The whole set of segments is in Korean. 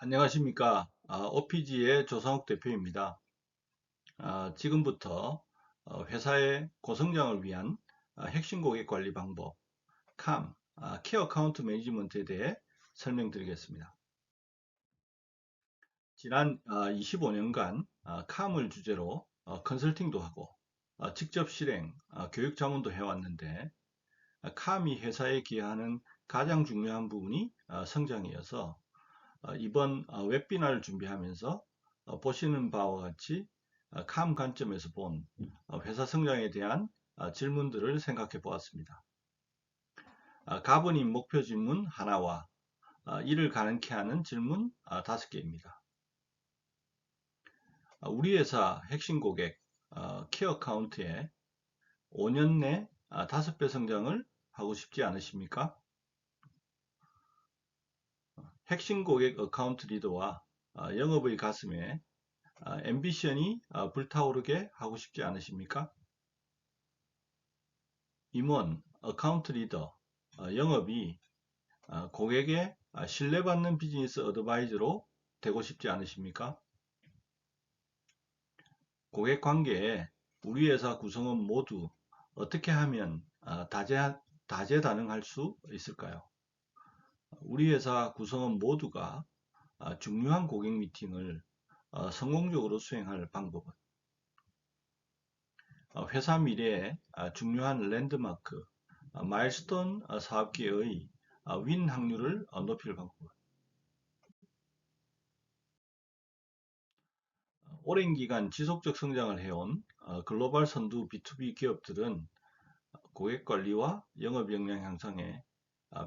안녕하십니까. OPG의 조상욱 대표입니다. 지금부터 회사의 고성장을 위한 핵심 고객 관리 방법, CAM, Key Account Management에 대해 설명드리겠습니다. 지난 25년간 CAM을 주제로 컨설팅도 하고 직접 실행, 교육 자문도 해왔는데 CAM이 회사에 기여하는 가장 중요한 부분이 성장이어서 이번 웹비나를 준비하면서 보시는 바와 같이 CAM 관점에서 본 회사 성장에 대한 질문들을 생각해 보았습니다. 가버닝 목표 질문 하나와 이를 가능케 하는 질문 5개입니다. 우리 회사 핵심 고객 키 어카운트에 5년 내 5배 성장을 하고 싶지 않으십니까? 핵심 고객 어카운트 리더와 영업의 가슴에 앰비션이 불타오르게 하고 싶지 않으십니까? 임원, 어카운트 리더, 영업이 고객의 신뢰받는 비즈니스 어드바이저로 되고 싶지 않으십니까? 고객 관계에 우리 회사 구성원 모두 어떻게 하면 다재다능할 수 있을까요? 우리 회사 구성원 모두가 중요한 고객 미팅을 성공적으로 수행할 방법은 회사 미래의 중요한 랜드마크, 마일스톤 사업계의 윈 확률을 높일 방법. 오랜 기간 지속적 성장을 해온 글로벌 선두 B2B 기업들은 고객 관리와 영업 역량 향상에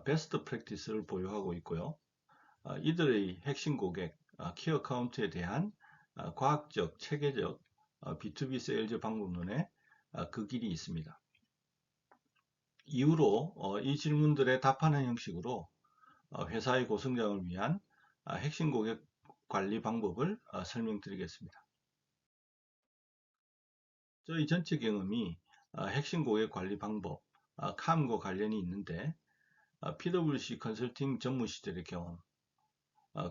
베스트 프랙티스를 보유하고 있고요. 이들의 핵심 고객, 키 어카운트에 대한 과학적, 체계적 B2B 세일즈 방법론에 그 길이 있습니다. 이후로 이 질문들에 답하는 형식으로 회사의 고성장을 위한 핵심 고객 관리 방법을 설명드리겠습니다. 저희 전체 경험이 핵심 고객 관리 방법, CAM과 관련이 있는데 PwC 컨설팅 전무 시절의 경험,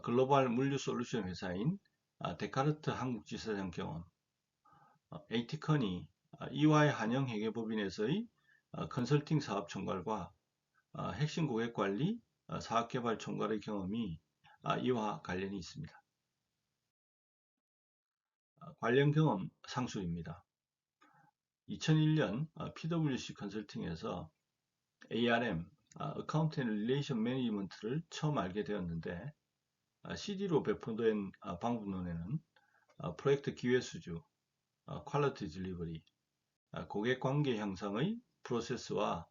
글로벌 물류 솔루션 회사인 데카르트 한국지사장 경험, 에이티커니 EY 한영회계법인에서의 컨설팅 사업 총괄과 핵심 고객 관리 사업개발 총괄의 경험이 이와 관련이 있습니다. 관련 경험 상수입니다. 2001년 PwC 컨설팅에서 ARM, Account and Relation Management를 처음 알게 되었는데 CD로 배포된 방법론에는 프로젝트 기회 수주, 퀄리티 딜리버리, 고객 관계 향상의 프로세스와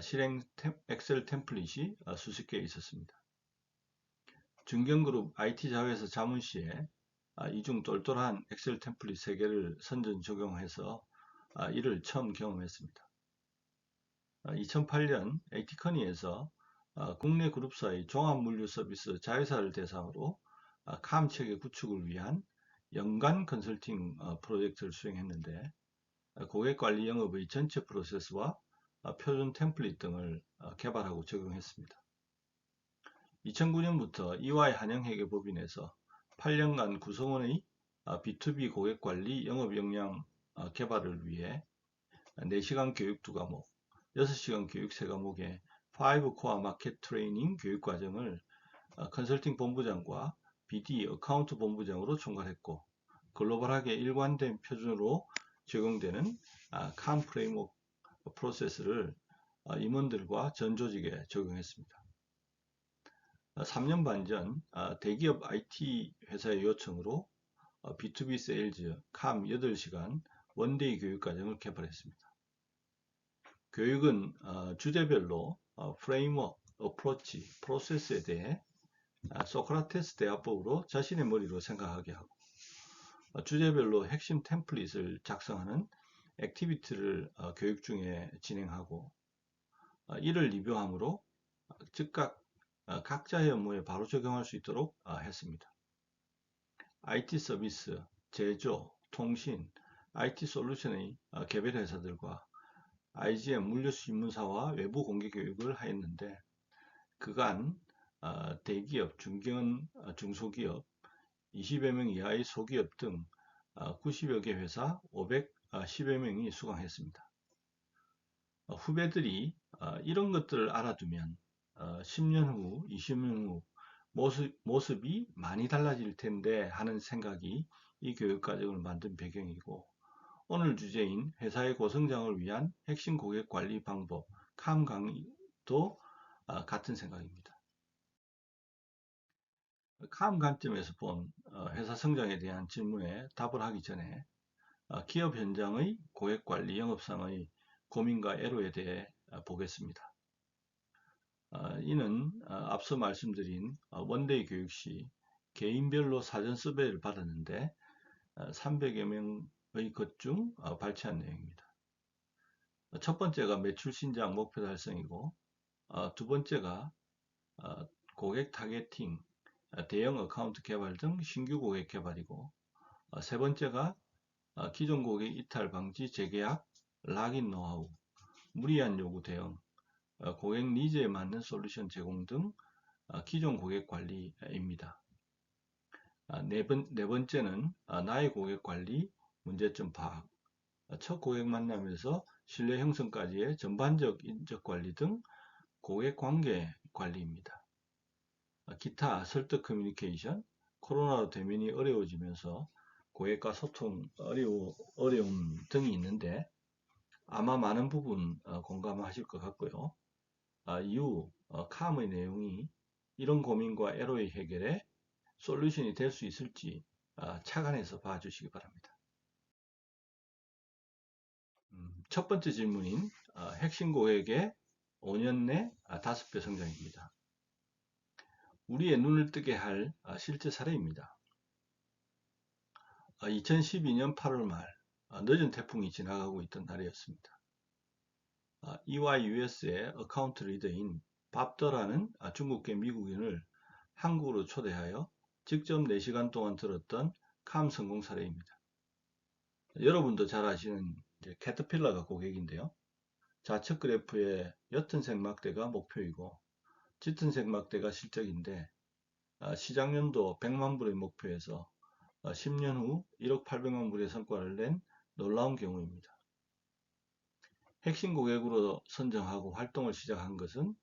실행 엑셀 템플릿이 수십 개 있었습니다. 중견그룹 IT 자회사 자문 시에 이중 똘똘한 엑셀 템플릿 3개를 선전 적용해서 이를 처음 경험했습니다. 2008년 에이티커니에서 국내 그룹사의 종합물류 서비스 자회사를 대상으로 CAM 체계 구축을 위한 연간 컨설팅 프로젝트를 수행했는데 고객관리 영업의 전체 프로세스와 표준 템플릿 등을 개발하고 적용했습니다. 2009년부터 EY 한영회계법인에서 8년간 구성원의 B2B 고객관리 영업 역량 개발을 위해 4시간 교육 2과목, 6시간 교육 3과목의 5 코어 마켓 트레이닝 교육 과정을 컨설팅 본부장과 BD 어카운트 본부장으로 총괄했고 글로벌하게 일관된 표준으로 적용되는 CAM 프레임워크 프로세스를 임원들과 전 조직에 적용했습니다. 3년 반 전 대기업 IT 회사의 요청으로 B2B 세일즈 CAM 8시간 원데이 교육 과정을 개발했습니다. 교육은 주제별로 프레임워크, 어프로치, 프로세스에 대해 소크라테스 대화법으로 자신의 머리로 생각하게 하고 주제별로 핵심 템플릿을 작성하는 액티비티를 교육 중에 진행하고 이를 리뷰함으로 즉각 각자의 업무에 바로 적용할 수 있도록 했습니다. IT 서비스, 제조, 통신, IT 솔루션의 개별 회사들과 IGM 물류 신문사와 외부 공개 교육을 하였는데 그간 대기업, 중소기업, 20여 명 이하의 소기업 등 90여 개 회사 510여 명이 수강했습니다. 후배들이 이런 것들을 알아두면 10년 후, 20년 후 모습이 많이 달라질 텐데 하는 생각이 이 교육과정을 만든 배경이고, 오늘 주제인 회사의 고성장을 위한 핵심 고객 관리 방법, 캄 강의도 같은 생각입니다. 캄 관점에서 본 회사 성장에 대한 질문에 답을 하기 전에 기업 현장의 고객 관리 영업상의 고민과 애로에 대해 보겠습니다. 이는 앞서 말씀드린 원데이 교육 시 개인별로 사전 서베이를 받았는데 300여 명의 것 중 발췌한 내용입니다. 첫 번째가 매출 신장 목표 달성이고, 두 번째가 고객 타겟팅, 대형 어카운트 개발 등 신규 고객 개발이고, 세 번째가 기존 고객 이탈 방지 재계약, 락인 노하우, 무리한 요구 대응, 고객 니즈에 맞는 솔루션 제공 등 기존 고객 관리입니다. 네 번째는 나의 고객 관리, 문제점 파악, 첫 고객 만남에서 신뢰 형성까지의 전반적 인적 관리 등 고객 관계 관리입니다. 기타 설득 커뮤니케이션, 코로나로 대면이 어려워지면서 고객과 소통 어려움 등이 있는데 아마 많은 부분 공감하실 것 같고요. 이후 캄의 내용이 이런 고민과 애로의 해결에 솔루션이 될 수 있을지 착안해서 봐주시기 바랍니다. 첫 번째 질문인 핵심 고객의 5년 내 5배 성장입니다. 우리의 눈을 뜨게 할 실제 사례입니다. 2012년 8월 말 늦은 태풍이 지나가고 있던 날이었습니다. EYUS의 어카운트 리더인 밥더라는 중국계 미국인을 한국으로 초대하여 직접 4시간 동안 들었던 캄 성공 사례입니다. 여러분도 잘 아시는 캐터필러가 고객인데요. 좌측 그래프의 옅은 색막대가 목표이고 짙은 색막대가 실적인데 시장 연도 100만 불의 목표에서 10년 후 1억 800만 불의 성과를 낸 놀라운 경우입니다. 핵심 고객으로 선정하고 활동을 시작한 것은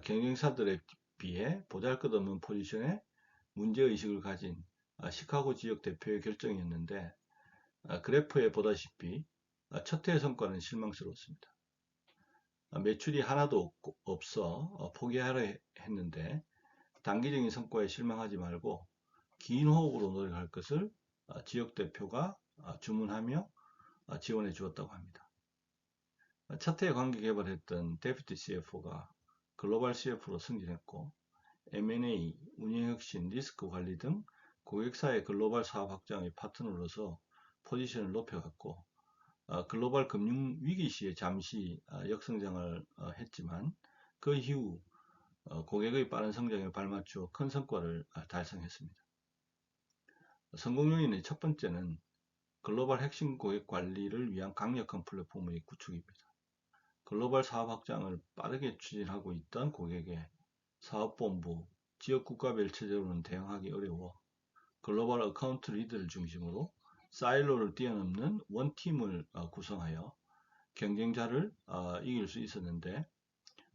경쟁사들에 비해 보잘것없는 포지션에 문제의식을 가진 시카고 지역 대표의 결정이었는데, 그래프에 보다시피 첫 해의 성과는 실망스러웠습니다. 매출이 하나도 없어 포기하려 했는데 단기적인 성과에 실망하지 말고 긴 호흡으로 노력할 것을 지역 대표가 주문하며 지원해 주었다고 합니다. 첫 해 관계 개발했던 데프티 CFO가 글로벌 CF로 승진했고, M&A, 운영혁신, 리스크 관리 등 고객사의 글로벌 사업 확장의 파트너로서 포지션을 높여갔고, 글로벌 금융 위기 시에 잠시 역성장을 했지만 그 이후 고객의 빠른 성장에 발맞추어 큰 성과를 달성했습니다. 성공 요인의 첫 번째는 글로벌 핵심 고객 관리를 위한 강력한 플랫폼의 구축입니다. 글로벌 사업 확장을 빠르게 추진하고 있던 고객의 사업본부, 지역 국가별 체제로는 대응하기 어려워 글로벌 어카운트 리드를 중심으로 사일로를 뛰어넘는 원팀을 구성하여 경쟁자를 이길 수 있었는데,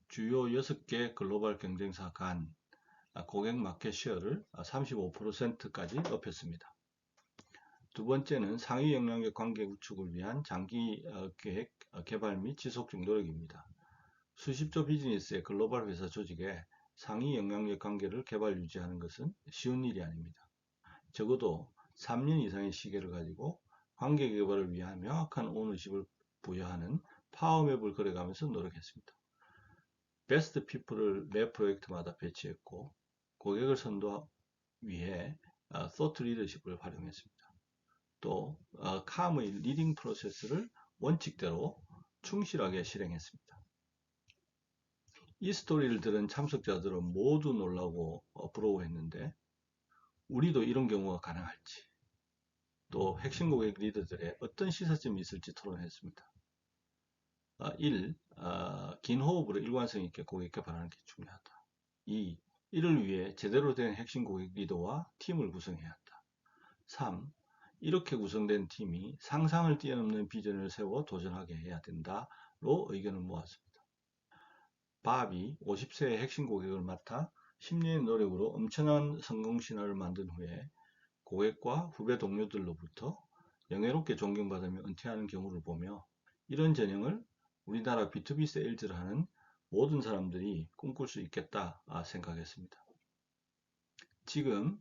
주요 6개 글로벌 경쟁사 간 고객 마켓 쉐어를 35%까지 높였습니다. 두 번째는 상위 영향력 관계 구축을 위한 장기 계획 개발 및 지속적 노력입니다. 수십조 비즈니스의 글로벌 회사 조직에 상위 영향력 관계를 개발 유지하는 것은 쉬운 일이 아닙니다. 적어도 3년 이상의 시계를 가지고 관계 개발을 위한 명확한 오너십을 부여하는 파워맵을 그려가면서 노력했습니다. 베스트 피플을 매 프로젝트마다 배치했고, 고객을 선도 위해 소트 리더십을 활용했습니다. 또 캄의 리딩 프로세스를 원칙대로 충실하게 실행했습니다. 이 스토리를 들은 참석자들은 모두 놀라고 부러워했는데, 우리도 이런 경우가 가능할지, 또 핵심 고객 리더들의 어떤 시사점이 있을지 토론했습니다. 1. 긴 호흡으로 일관성 있게 고객 개발하는 게 중요하다. 2. 이를 위해 제대로 된 핵심 고객 리더와 팀을 구성해야 한다. 3. 이렇게 구성된 팀이 상상을 뛰어넘는 비전을 세워 도전하게 해야 된다로 의견을 모았습니다. 밥이 50세의 핵심 고객을 맡아 10년의 노력으로 엄청난 성공 신화를 만든 후에 고객과 후배 동료들로부터 영예롭게 존경받으며 은퇴하는 경우를 보며 이런 전형을 우리나라 B2B 세일즈를 하는 모든 사람들이 꿈꿀 수 있겠다 생각했습니다. 지금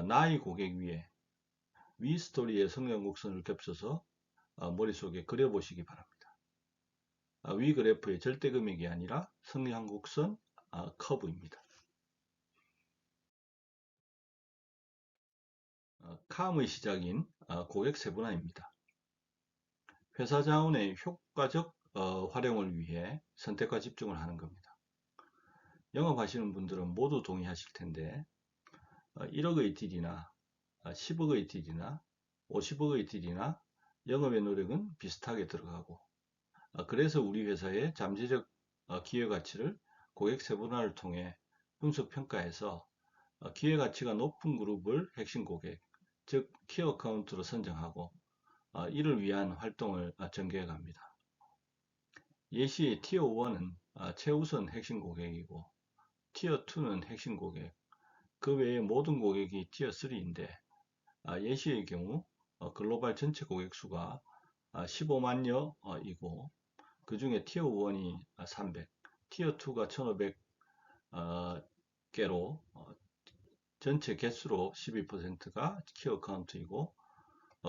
나의 고객 위에 위스토리의 성장 곡선을 겹쳐서 머릿속에 그려보시기 바랍니다. 위 그래프의 절대 금액이 아니라 성장 곡선 커브입니다. 캄의 시작인 고객 세분화입니다. 회사 자원의 효과적 활용을 위해 선택과 집중을 하는 겁니다. 영업하시는 분들은 모두 동의하실 텐데 1억의 딜이나 10억의 딜이나 50억의 딜이나 영업의 노력은 비슷하게 들어가고 그래서 우리 회사의 잠재적 기회가치를 고객 세분화를 통해 분석 평가해서 기회가치가 높은 그룹을 핵심 고객, 즉 키어 어카운트로 선정하고 이를 위한 활동을 전개해 갑니다. 예시 티어 1은 최우선 핵심 고객이고 티어 2는 핵심 고객, 그 외에 모든 고객이 티어 3인데 예시의 경우 글로벌 전체 고객 수가 15만여이고 그 중에 티어 1이 300, 티어 2가 1500개로 전체 개수로 12%가 키어 어카운트이고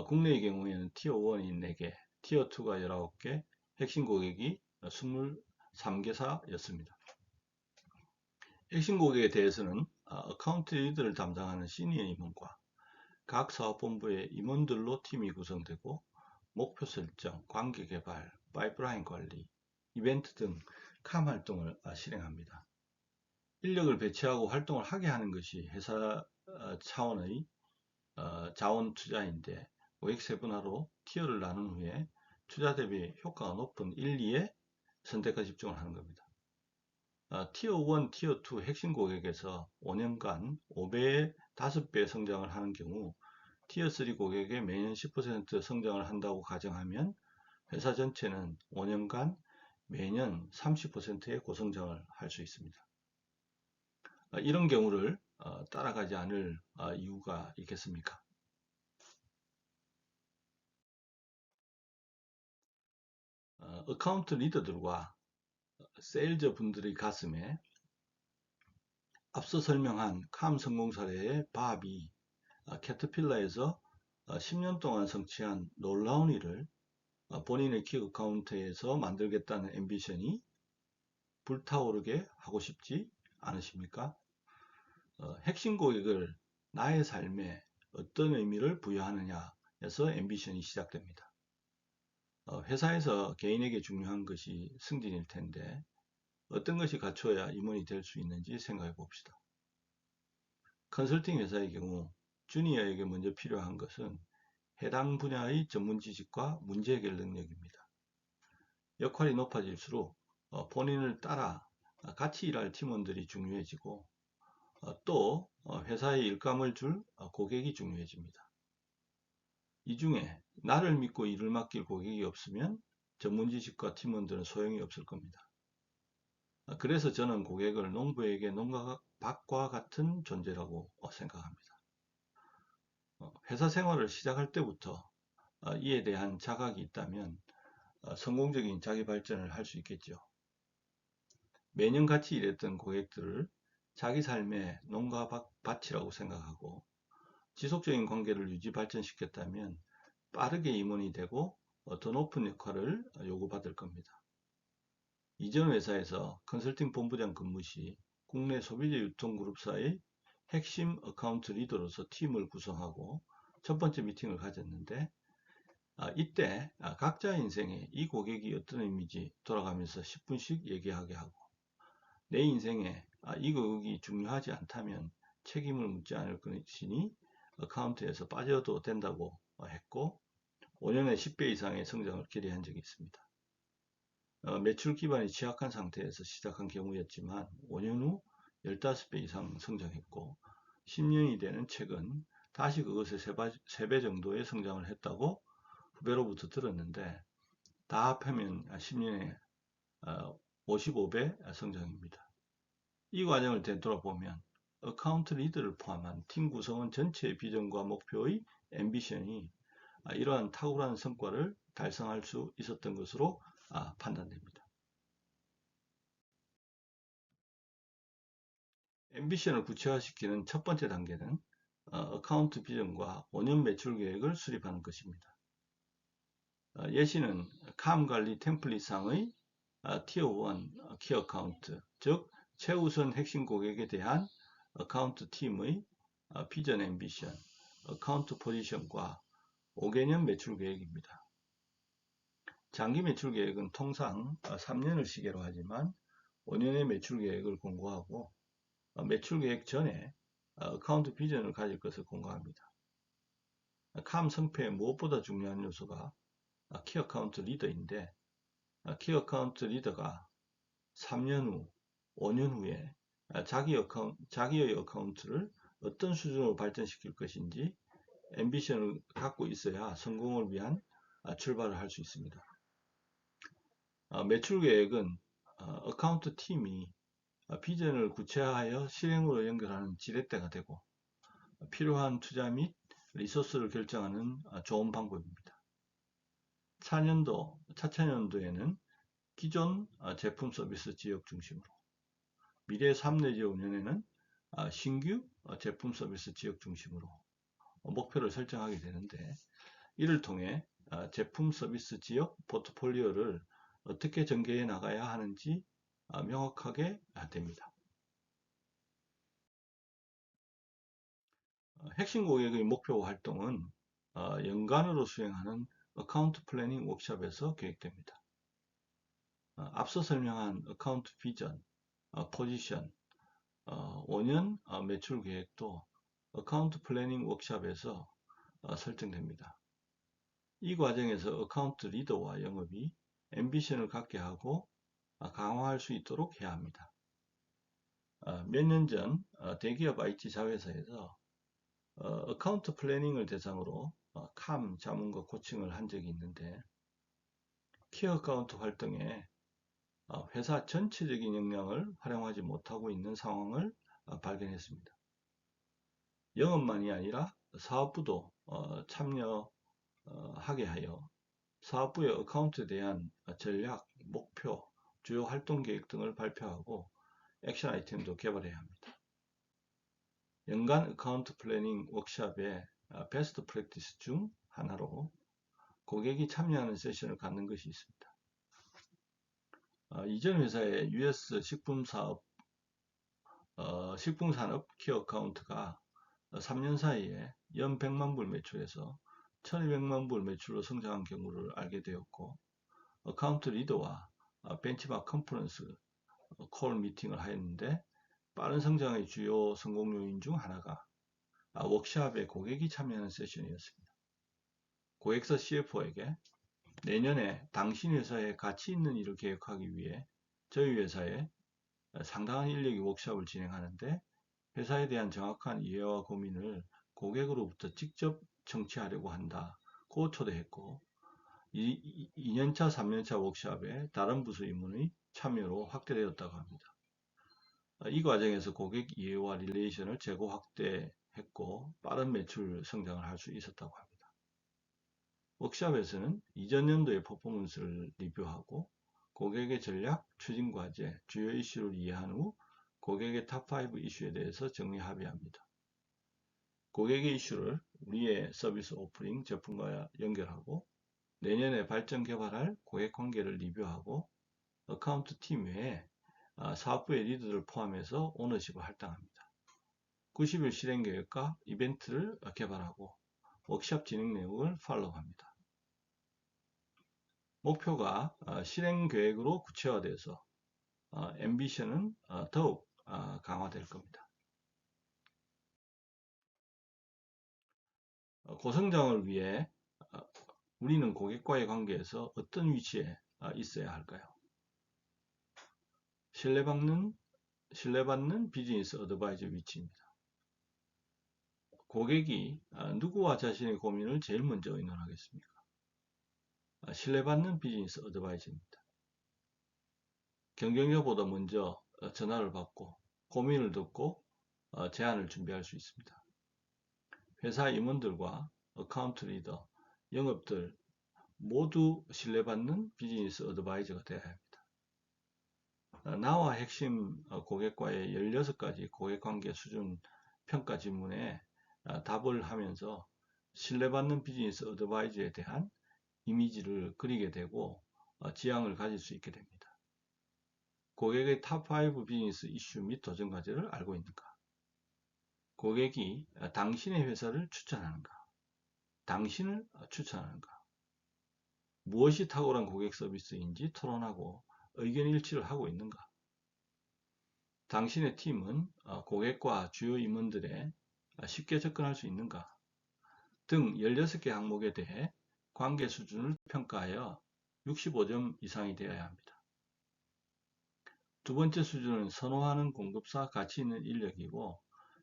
국내의 경우에는 티어 1이 4개, 티어 2가 19개, 핵심 고객이 23개사였습니다. 핵심 고객에 대해서는 어카운트 리드를 담당하는 시니어 임원과 각 사업본부의 임원들로 팀이 구성되고 목표 설정, 관계 개발, 파이프라인 관리, 이벤트 등 캄 활동을 실행합니다. 인력을 배치하고 활동을 하게 하는 것이 회사 차원의 자원 투자인데 고객 세분화로 티어를 나눈 후에 투자 대비 효과가 높은 1, 2에 선택과 집중을 하는 겁니다. 티어 1, 티어 2 핵심 고객에서 5년간 5배에 5배 성장을 하는 경우 티어 3 고객의 매년 10% 성장을 한다고 가정하면 회사 전체는 5년간 매년 30%의 고성장을 할 수 있습니다. 이런 경우를 따라가지 않을 이유가 있겠습니까? 어카운트 리더들과 세일즈 분들의 가슴에 앞서 설명한 캄 성공 사례의 밥이 캐터필러에서 10년 동안 성취한 놀라운 일을 본인의 키 어카운트에서 만들겠다는 앰비션이 불타오르게 하고 싶지 않으십니까? 핵심 고객을 나의 삶에 어떤 의미를 부여하느냐에서 앰비션이 시작됩니다. 회사에서 개인에게 중요한 것이 승진일 텐데 어떤 것이 갖춰야 임원이 될 수 있는지 생각해 봅시다. 컨설팅 회사의 경우 주니어에게 먼저 필요한 것은 해당 분야의 전문 지식과 문제 해결 능력입니다. 역할이 높아질수록 본인을 따라 같이 일할 팀원들이 중요해지고 또 회사에 일감을 줄 고객이 중요해집니다. 이 중에 나를 믿고 일을 맡길 고객이 없으면 전문 지식과 팀원들은 소용이 없을 겁니다. 그래서 저는 고객을 농부에게 농가밭과 같은 존재라고 생각합니다. 회사 생활을 시작할 때부터 이에 대한 자각이 있다면 성공적인 자기 발전을 할 수 있겠죠. 매년 같이 일했던 고객들을 자기 삶의 농가밭이라고 생각하고 지속적인 관계를 유지 발전시켰다면 빠르게 임원이 되고 더 높은 역할을 요구받을 겁니다. 이전 회사에서 컨설팅 본부장 근무 시 국내 소비재 유통그룹사의 핵심 어카운트 리더로서 팀을 구성하고 첫 번째 미팅을 가졌는데 이때 각자 인생에 이 고객이 어떤 의미인지 돌아가면서 10분씩 얘기하게 하고 내 인생에 이 고객이 중요하지 않다면 책임을 묻지 않을 것이니 어카운트에서 빠져도 된다고 했고 5년에 10배 이상의 성장을 기대한 적이 있습니다. 매출 기반이 취약한 상태에서 시작한 경우였지만 5년 후 15배 이상 성장했고 10년이 되는 최근 다시 그것의 3배 정도의 성장을 했다고 후배로부터 들었는데 다 합하면 10년에 55배 성장입니다. 이 과정을 되돌아보면 어카운트 리더를 포함한 팀 구성원 전체의 비전과 목표의 앰비션이 이러한 탁월한 성과를 달성할 수 있었던 것으로 판단됩니다. 앰비션을 구체화시키는 첫 번째 단계는 어카운트 비전과 5년 매출 계획을 수립하는 것입니다. 예시는 캄 관리 템플릿상의 티어 1 키 어카운트, 즉 최우선 핵심 고객에 대한 어카운트 팀의 비전 앰비션, 어카운트 포지션과 5개년 매출 계획입니다. 장기 매출 계획은 통상 3년을 시계로 하지만 5년의 매출 계획을 공고하고 매출 계획 전에 어카운트 비전을 가질 것을 공고합니다. 캄 성패에 무엇보다 중요한 요소가 키 어카운트 리더인데 키 어카운트 리더가 3년 후, 5년 후에 자기의 어카운트를 어떤 수준으로 발전시킬 것인지 앰비션을 갖고 있어야 성공을 위한 출발을 할 수 있습니다. 매출 계획은 어카운트 팀이 비전을 구체화하여 실행으로 연결하는 지렛대가 되고 필요한 투자 및 리소스를 결정하는 좋은 방법입니다. 차차년도에는 기존 제품 서비스 지역 중심으로, 미래 3 내지 5년에는 신규 제품 서비스 지역 중심으로 목표를 설정하게 되는데 이를 통해 제품 서비스 지역 포트폴리오를 어떻게 전개해 나가야 하는지 명확하게 됩니다. 핵심 고객의 목표 활동은 연간으로 수행하는 어카운트 플래닝 워크숍에서 계획됩니다. 앞서 설명한 어카운트 비전, 포지션, 5년 매출 계획도 어카운트 플래닝 워크숍에서 설정됩니다. 이 과정에서 어카운트 리더와 영업이 앰비션을 갖게 하고 강화할 수 있도록 해야 합니다. 몇 년 전 대기업 IT 자회사에서 어카운트 플래닝을 대상으로 캄 자문과 코칭을 한 적이 있는데 키 어카운트 활동에 회사 전체적인 역량을 활용하지 못하고 있는 상황을 발견했습니다. 영업만이 아니라 사업부도 참여하게 하여 사업부의 어카운트에 대한 전략, 목표, 주요 활동 계획 등을 발표하고 액션 아이템도 개발해야 합니다. 연간 어카운트 플래닝 워크숍의 베스트 프랙티스 중 하나로 고객이 참여하는 세션을 갖는 것이 있습니다. 이전 회사의 US 식품산업 키 어카운트가 3년 사이에 연 100만 불 매출에서 1200만 불 매출로 성장한 경우를 알게 되었고 어카운트 리더와 벤치마크 컨퍼런스 콜 미팅을 하였는데 빠른 성장의 주요 성공 요인 중 하나가 워크숍에 고객이 참여하는 세션이었습니다. 고객사 CFO에게 내년에 당신 회사에 가치 있는 일을 계획하기 위해 저희 회사에 상당한 인력이 워크숍을 진행하는데 회사에 대한 정확한 이해와 고민을 고객으로부터 직접 청취하려고 한다고 초대했고 2년차, 3년차 워크숍에 다른 부서 임원의 참여로 확대되었다고 합니다. 이 과정에서 고객 이해와 릴레이션을 재고 확대했고 빠른 매출 성장을 할 수 있었다고 합니다. 워크숍에서는 이전 연도의 퍼포먼스를 리뷰하고 고객의 전략, 추진 과제, 주요 이슈를 이해한 후 고객의 탑5 이슈에 대해서 정리 합의합니다. 고객의 이슈를 우리의 서비스 오프링 제품과 연결하고 내년에 발전 개발할 고객 관계를 리뷰하고 어카운트 팀 외에 사업부의 리더를 포함해서 오너십을 할당합니다. 90일 실행 계획과 이벤트를 개발하고 워크숍 진행 내용을 팔로우합니다. 목표가 실행 계획으로 구체화돼서 앰비션은 더욱 강화될 겁니다. 고성장을 위해 우리는 고객과의 관계에서 어떤 위치에 있어야 할까요? 신뢰받는 신뢰받는 비즈니스 어드바이저 위치입니다. 고객이 누구와 자신의 고민을 제일 먼저 의논하겠습니까? 신뢰받는 비즈니스 어드바이저입니다. 경쟁자보다 먼저 전화를 받고 고민을 듣고 제안을 준비할 수 있습니다. 회사 임원들과 어카운트 리더, 영업들 모두 신뢰받는 비즈니스 어드바이저가 되어야 합니다. 나와 핵심 고객과의 16가지 고객관계 수준 평가 질문에 답을 하면서 신뢰받는 비즈니스 어드바이저에 대한 이미지를 그리게 되고 지향을 가질 수 있게 됩니다. 고객의 탑5 비즈니스 이슈 및 도전 과제를 알고 있는가? 고객이 당신의 회사를 추천하는가? 당신을 추천하는가? 무엇이 탁월한 고객 서비스인지 토론하고 의견 일치를 하고 있는가? 당신의 팀은 고객과 주요 임원들에 쉽게 접근할 수 있는가? 등 16개 항목에 대해 관계 수준을 평가하여 65점 이상이 되어야 합니다. 두 번째 수준은 선호하는 공급사 가치 있는 인력이고,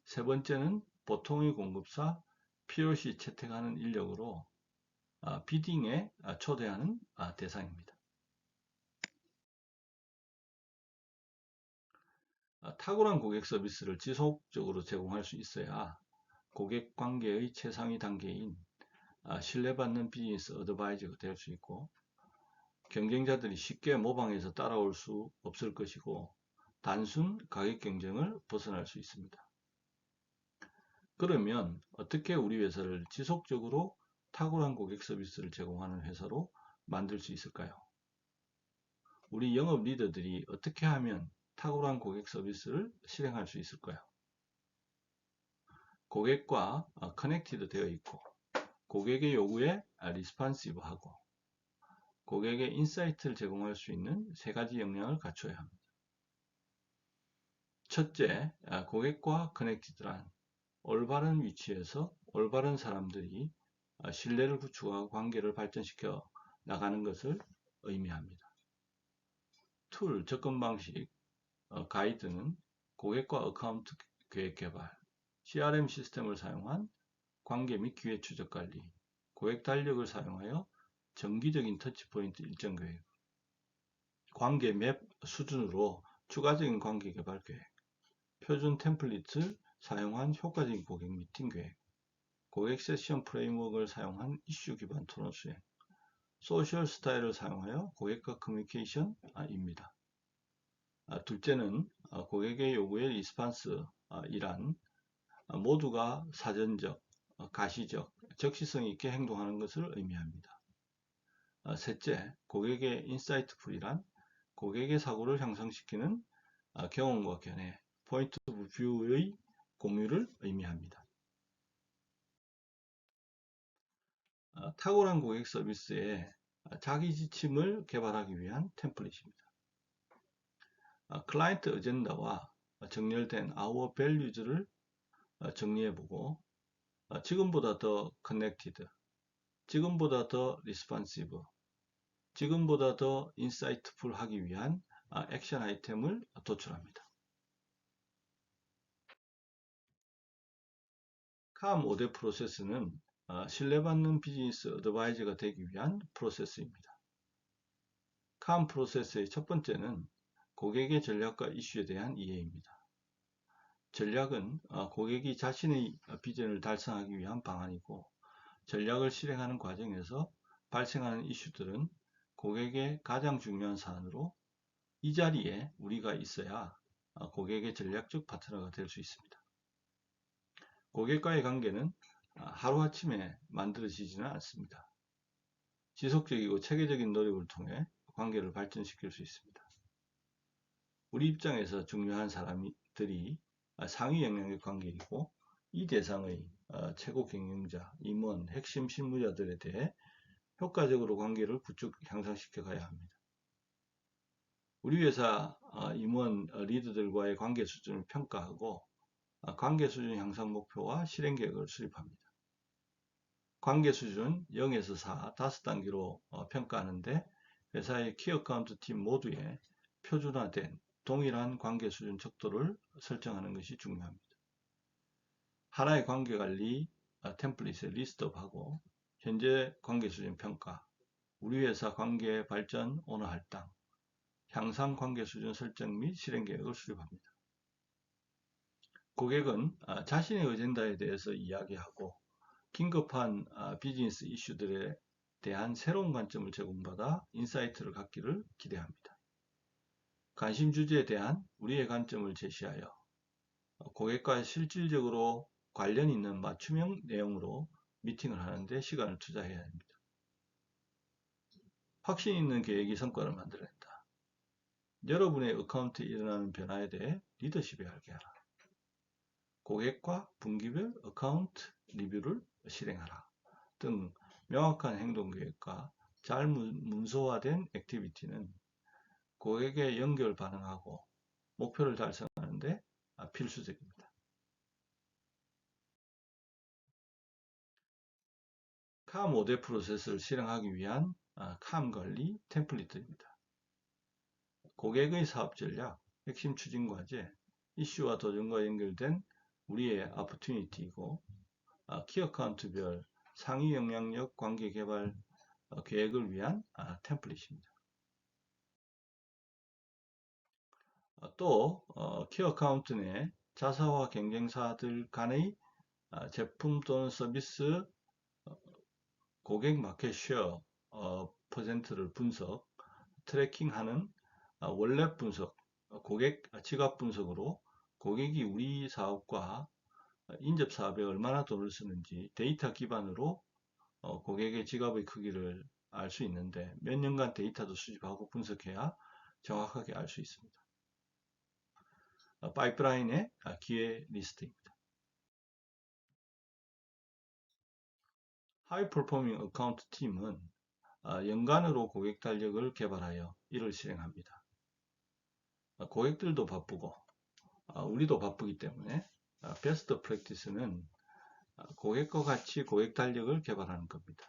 세 번째는 보통의 공급사 필요시 채택하는 인력으로 비딩에 초대하는 대상입니다. 탁월한 고객 서비스를 지속적으로 제공할 수 있어야 고객 관계의 최상위 단계인 신뢰받는 비즈니스 어드바이저가 될 수 있고, 경쟁자들이 쉽게 모방해서 따라올 수 없을 것이고, 단순 가격 경쟁을 벗어날 수 있습니다. 그러면 어떻게 우리 회사를 지속적으로 탁월한 고객 서비스를 제공하는 회사로 만들 수 있을까요? 우리 영업 리더들이 어떻게 하면 탁월한 고객 서비스를 실행할 수 있을까요? 고객과 커넥티드 되어 있고, 고객의 요구에 리스판시브하고, 고객의 인사이트를 제공할 수 있는 세 가지 역량을 갖춰야 합니다. 첫째, 고객과 커넥티드란 올바른 위치에서 올바른 사람들이 신뢰를 구축하고 관계를 발전시켜 나가는 것을 의미합니다. 툴, 접근 방식, 가이드는 고객과 어카운트 계획 개발, CRM 시스템을 사용한 관계 및 기회 추적 관리, 고객 달력을 사용하여 정기적인 터치포인트 일정 계획, 관계 맵 수준으로 추가적인 관계 개발 계획, 표준 템플릿을 사용한 효과적인 고객 미팅 계획, 고객 세션 프레임워크를 사용한 이슈 기반 토론 수행, 소셜 스타일을 사용하여 고객과 커뮤니케이션입니다. 둘째는 고객의 요구의 리스판스이란 모두가 사전적, 가시적, 적시성 있게 행동하는 것을 의미합니다. 셋째, 고객의 인사이트풀이란 고객의 사고를 향상시키는 경험과 견해, 포인트 오브 뷰의 공유를 의미합니다. 탁월한 고객 서비스의 자기 지침을 개발하기 위한 템플릿입니다. 클라이언트 어젠다와 정렬된 our values를 정리해보고 지금보다 더 커넥티드, 지금보다 더 리스판시브, 지금보다 더 인사이트풀 하기 위한 액션 아이템을 도출합니다. 캄 5대 프로세스는 신뢰받는 비즈니스 어드바이저가 되기 위한 프로세스입니다. 캄 프로세스의 첫 번째는 고객의 전략과 이슈에 대한 이해입니다. 전략은 고객이 자신의 비전을 달성하기 위한 방안이고, 전략을 실행하는 과정에서 발생하는 이슈들은 고객의 가장 중요한 사안으로 이 자리에 우리가 있어야 고객의 전략적 파트너가 될 수 있습니다. 고객과의 관계는 하루아침에 만들어지지는 않습니다. 지속적이고 체계적인 노력을 통해 관계를 발전시킬 수 있습니다. 우리 입장에서 중요한 사람들이 상위 영향력 관계이고, 이 대상의 최고 경영자, 임원, 핵심 실무자들에 대해 효과적으로 관계를 구축 향상시켜 가야 합니다. 우리 회사 임원 리더들과의 관계 수준을 평가하고 관계 수준 향상 목표와 실행 계획을 수립합니다. 관계 수준 0에서 4, 5단계로 평가하는데 회사의 키 어카운트 팀 모두에 표준화된 동일한 관계 수준 척도를 설정하는 것이 중요합니다. 하나의 관계관리 템플릿에 리스트업하고 현재 관계 수준 평가, 우리 회사 관계 발전 오너 할당, 향상 관계 수준 설정 및 실행 계획을 수립합니다. 고객은 자신의 어젠다에 대해서 이야기하고 긴급한 비즈니스 이슈들에 대한 새로운 관점을 제공받아 인사이트를 갖기를 기대합니다. 관심 주제에 대한 우리의 관점을 제시하여 고객과 실질적으로 관련 있는 맞춤형 내용으로 미팅을 하는데 시간을 투자해야 합니다. 확신 있는 계획이 성과를 만들어낸다. 여러분의 어카운트에 일어나는 변화에 대해 리더십에 알게 하라. 고객과 분기별 어카운트 리뷰를 실행하라 등 명확한 행동 계획과 잘 문서화된 액티비티는 고객의 연결 반응하고 목표를 달성하는 데 필수적입니다. 캄 5대 프로세스를 실행하기 위한 캄 관리 템플릿입니다. 고객의 사업 전략, 핵심 추진 과제, 이슈와 도전과 연결된 우리의 아포튜니티이고 키 어카운트별 상위 영향력 관계 개발 계획을 위한 템플릿입니다. 또 키 어카운트 내 자사와 경쟁사들 간의 제품 또는 서비스 고객 마켓 쉐어 퍼센트를 분석, 트래킹하는 원래 분석, 고객 지갑 분석으로 고객이 우리 사업과 인접 사업에 얼마나 돈을 쓰는지 데이터 기반으로 고객의 지갑의 크기를 알 수 있는데 몇 년간 데이터도 수집하고 분석해야 정확하게 알 수 있습니다. 파이프라인의 기회 리스트입니다. 하이 퍼포밍 어카운트 팀은 연간으로 고객 달력을 개발하여 이를 실행합니다. 고객들도 바쁘고 우리도 바쁘기 때문에 베스트 프랙티스는 고객과 같이 고객 달력을 개발하는 겁니다.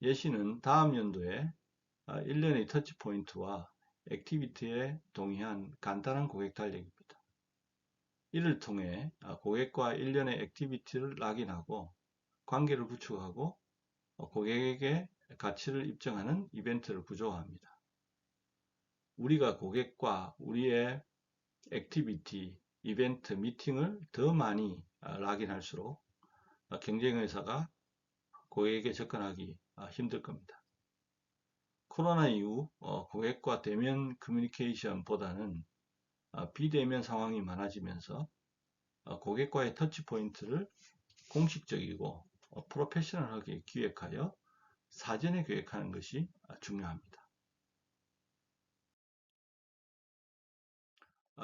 예시는 다음 연도에 1년의 터치포인트와 액티비티에 동의한 간단한 고객 달력입니다. 이를 통해 고객과 1년의 액티비티를 락인하고 관계를 구축하고 고객에게 가치를 입증하는 이벤트를 구조화합니다. 우리가 고객과 우리의 액티비티, 이벤트, 미팅을 더 많이 락인할수록 경쟁회사가 고객에게 접근하기 힘들 겁니다. 코로나 이후 고객과 대면 커뮤니케이션보다는 비대면 상황이 많아지면서 고객과의 터치포인트를 공식적이고 프로페셔널하게 기획하여 사전에 계획하는 것이 중요합니다.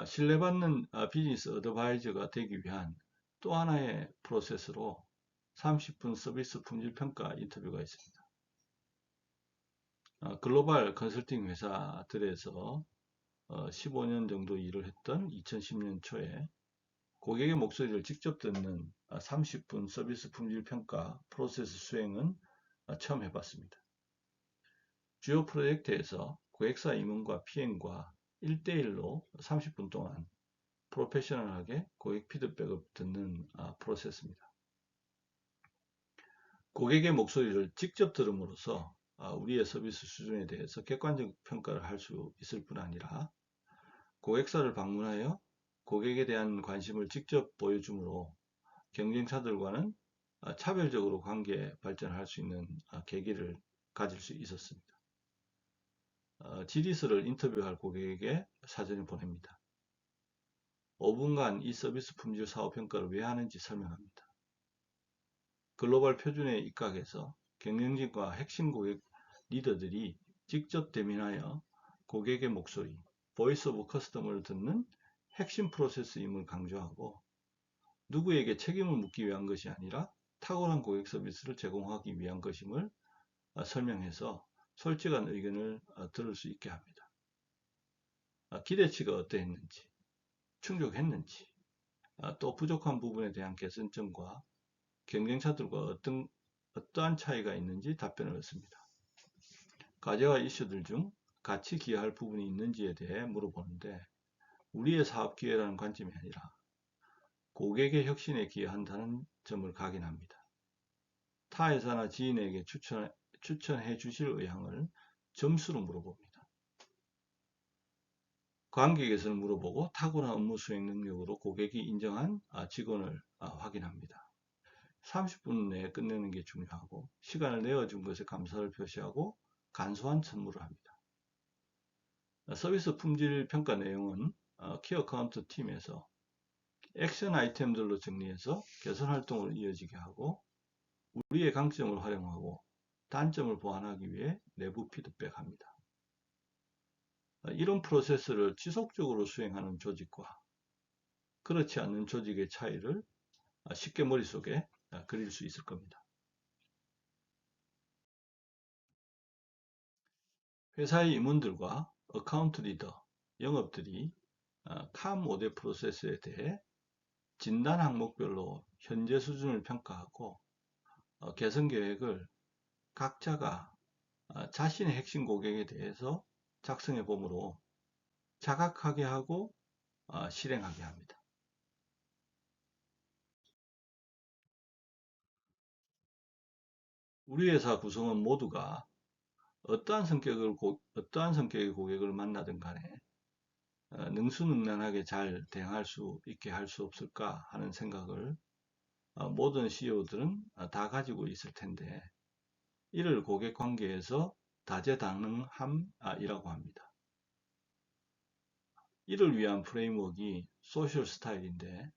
신뢰받는 비즈니스 어드바이저가 되기 위한 또 하나의 프로세스로 30분 서비스 품질 평가 인터뷰가 있습니다. 글로벌 컨설팅 회사들에서 15년 정도 일을 했던 2010년 초에 고객의 목소리를 직접 듣는 30분 서비스 품질 평가 프로세스 수행은 처음 해봤습니다. 주요 프로젝트에서 고객사 임원과 PM과 1대1로 30분 동안 프로페셔널하게 고객 피드백을 듣는 프로세스입니다. 고객의 목소리를 직접 들음으로써 우리의 서비스 수준에 대해서 객관적 평가를 할 수 있을 뿐 아니라 고객사를 방문하여 고객에 대한 관심을 직접 보여주므로 경쟁사들과는 차별적으로 관계 발전할 수 있는 계기를 가질 수 있었습니다. 지리스를 인터뷰할 고객에게 사전에 보냅니다. 5분간 이 서비스 품질 사업 평가를 왜 하는지 설명합니다. 글로벌 표준에 입각해서 경영진과 핵심 고객 리더들이 직접 대면하여 고객의 목소리, 보이스 오브 커스터머를 듣는 핵심 프로세스임을 강조하고 누구에게 책임을 묻기 위한 것이 아니라 탁월한 고객 서비스를 제공하기 위한 것임을 설명해서 솔직한 의견을 들을 수 있게 합니다. 기대치가 어떠했는지, 충족했는지, 또 부족한 부분에 대한 개선점과 경쟁사들과 어떠한 차이가 있는지 답변을 얻습니다. 과제와 이슈들 중 같이 기여할 부분이 있는지에 대해 물어보는데 우리의 사업 기회라는 관점이 아니라 고객의 혁신에 기여한다는 점을 각인합니다. 타 회사나 지인에게 추천해 주실 의향을 점수로 물어봅니다. 관객에서는 물어보고 탁월한 업무 수행 능력으로 고객이 인정한 직원을 확인합니다. 30분 내에 끝내는 게 중요하고 시간을 내어준 것에 감사를 표시하고 간소한 선물을 합니다. 서비스 품질 평가 내용은 키 어카운트 팀에서 액션 아이템들로 정리해서 개선 활동을 이어지게 하고 우리의 강점을 활용하고 단점을 보완하기 위해 내부 피드백합니다. 이런 프로세스를 지속적으로 수행하는 조직과 그렇지 않는 조직의 차이를 쉽게 머릿속에 그릴 수 있을 겁니다. 회사의 임원들과 어카운트 리더, 영업들이 캄 5대 프로세스에 대해 진단 항목별로 현재 수준을 평가하고 개선 계획을 각자가 자신의 핵심 고객에 대해서 작성해 보므로 자각하게 하고 실행하게 합니다. 우리 회사 구성원 모두가 어떠한 성격의 고객을 만나든 간에 능수능란하게 잘 대응할 수 있게 할 수 없을까 하는 생각을 모든 CEO들은 다 가지고 있을 텐데 이를 고객 관계에서 다재다능함이라고 합니다. 이를 위한 프레임워크가 소셜 스타일인데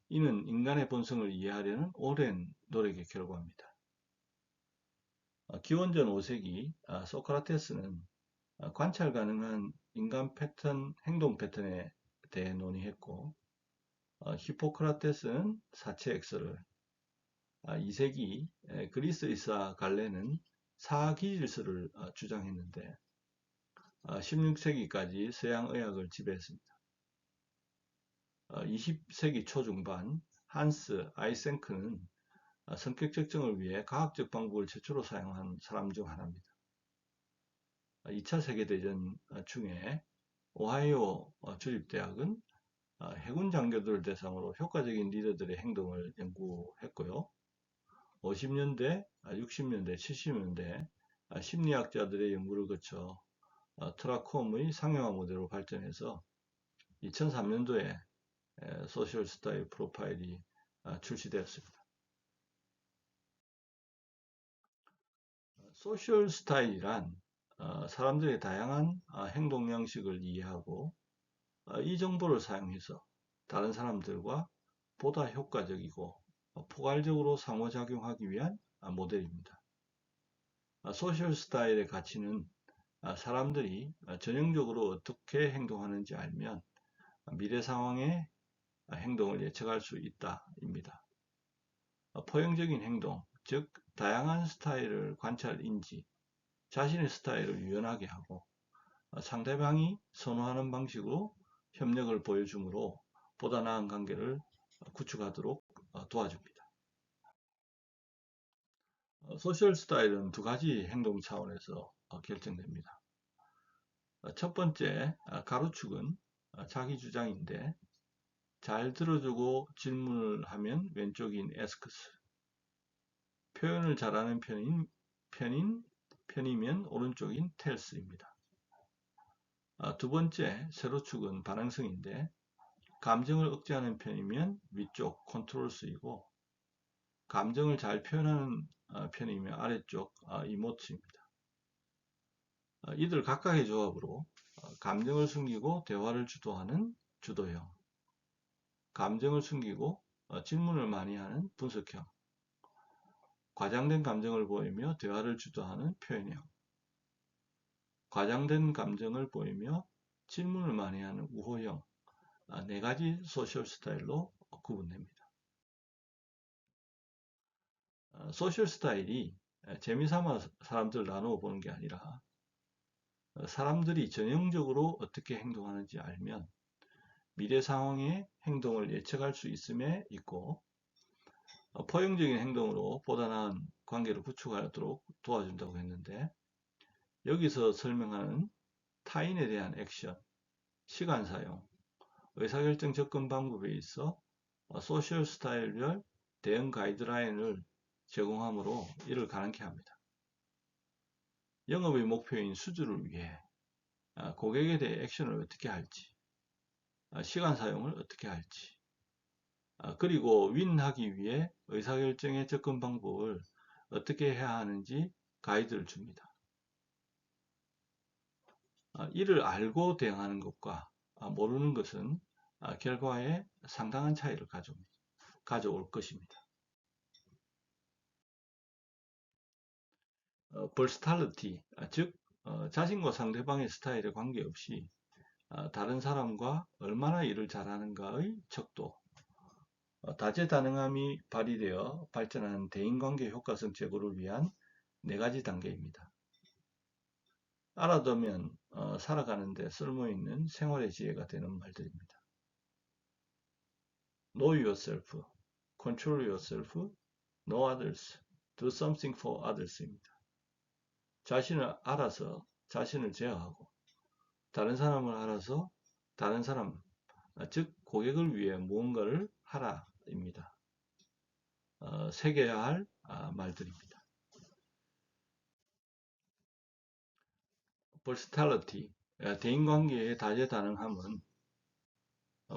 이는 인간의 본성을 이해하려는 오랜 노력의 결과입니다. 기원전 5세기 소크라테스는 관찰 가능한 인간 패턴, 행동 패턴에 대해 논의했고 히포크라테스는 사체 X를 2세기 그리스 의사 갈레는 사기질서를 주장했는데 16세기까지 서양 의학을 지배했습니다. 20세기 초중반 한스 아이센크는 성격 측정을 위해 과학적 방법을 최초로 사용한 사람 중 하나입니다. 2차 세계대전 중에 오하이오 주립대학은 해군 장교들을 대상으로 효과적인 리더들의 행동을 연구했고요. 50년대, 60년대, 70년대 심리학자들의 연구를 거쳐 트라콤의 상용화 모델로 발전해서 2003년도에 소셜 스타일 프로파일이 출시되었습니다. 소셜 스타일이란 사람들의 다양한 행동 양식을 이해하고 이 정보를 사용해서 다른 사람들과 보다 효과적이고 포괄적으로 상호작용하기 위한 모델입니다. 소셜 스타일의 가치는 사람들이 전형적으로 어떻게 행동하는지 알면 미래 상황의 행동을 예측할 수 있다입니다. 포용적인 행동, 즉 다양한 스타일을 관찰 인지, 자신의 스타일을 유연하게 하고 상대방이 선호하는 방식으로 협력을 보여주므로 보다 나은 관계를 구축하도록 도와줍니다. 소셜 스타일은 두 가지 행동 차원에서 결정됩니다. 첫 번째, 가로축은 자기 주장인데 잘 들어주고 질문을 하면 왼쪽인 asks, 표현을 잘하는 편이면 오른쪽인 tells입니다. 두 번째, 세로축은 반응성인데 감정을 억제하는 편이면 위쪽 컨트롤스이고 감정을 잘 표현하는 편이면 아래쪽 이모트입니다. 이들 각각의 조합으로 감정을 숨기고 대화를 주도하는 주도형, 감정을 숨기고 질문을 많이 하는 분석형, 과장된 감정을 보이며 대화를 주도하는 표현형, 과장된 감정을 보이며 질문을 많이 하는 우호형, 네 가지 소셜 스타일로 구분됩니다. 소셜 스타일이 재미삼아 사람들을 나누어 보는 게 아니라 사람들이 전형적으로 어떻게 행동하는지 알면 미래 상황의 행동을 예측할 수 있음에 있고 포용적인 행동으로 보다 나은 관계를 구축하도록 도와준다고 했는데 여기서 설명하는 타인에 대한 액션, 시간 사용, 의사결정 접근 방법에 있어 소셜 스타일별 대응 가이드라인을 제공하므로 이를 가능케 합니다. 영업의 목표인 수주를 위해 고객에 대해 액션을 어떻게 할지, 시간 사용을 어떻게 할지, 그리고 윈하기 위해 의사결정의 접근 방법을 어떻게 해야 하는지 가이드를 줍니다. 이를 알고 대응하는 것과 모르는 것은 결과에 상당한 차이를 가져올 것입니다. 벌스탈리티, 즉 자신과 상대방의 스타일에 관계없이 다른 사람과 얼마나 일을 잘하는가의 척도, 다재다능함이 발휘되어 발전하는 대인관계 효과성 제고를 위한 4가지 단계입니다. 알아두면 살아가는 데 쓸모있는 생활의 지혜가 되는 말들입니다. Know yourself, control yourself, know others, do something for others입니다. 자신을 알아서 자신을 제어하고 다른 사람을 알아서 다른 사람, 즉 고객을 위해 무언가를 하라입니다. 새겨야 할 말들입니다. Versatility, 대인관계의 다재다능함은